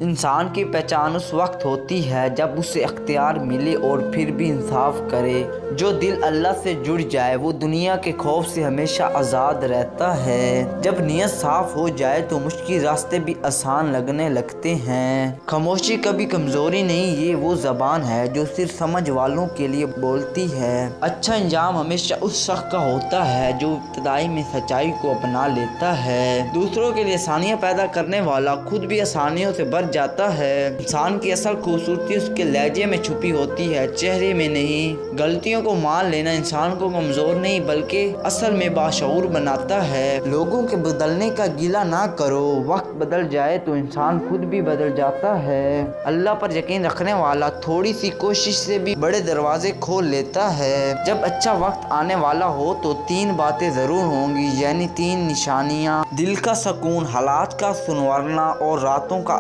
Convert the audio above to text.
इंसान की पहचान उस वक्त होती है जब उसे अख्तियार मिले और फिर भी इंसाफ करे। जो दिल अल्लाह से जुड़ जाए वो दुनिया के खौफ से हमेशा आज़ाद रहता है। जब नीयत साफ हो जाए तो मुश्किल रास्ते भी आसान लगने लगते हैं। खामोशी कभी कमज़ोरी नहीं, ये वो ज़बान है जो सिर्फ समझ वालों के लिए बोलती है। अच्छा अंजाम हमेशा उस शख्स का होता है जो इब्तिदाई में सच्चाई को अपना लेता है। दूसरों के लिए आसानियाँ पैदा करने वाला खुद भी आसानियों से भर जाता है। इंसान की असल खूबसूरती उसके लहजे में छुपी होती है, चेहरे में नहीं। गलतियों को मान लेना इंसान को कमजोर नहीं बल्कि असल में बाशऊर बनाता है। लोगों के बदलने का गिला ना करो, वक्त बदल जाए तो इंसान खुद भी बदल जाता है। अल्लाह पर यकीन रखने वाला थोड़ी सी कोशिश से भी बड़े दरवाजे खोल लेता है। जब अच्छा वक्त आने वाला हो तो 3 बातें जरूर होंगी, यानी 3 निशानियाँ: दिल का सुकून, हालात का सुनवरना और रातों का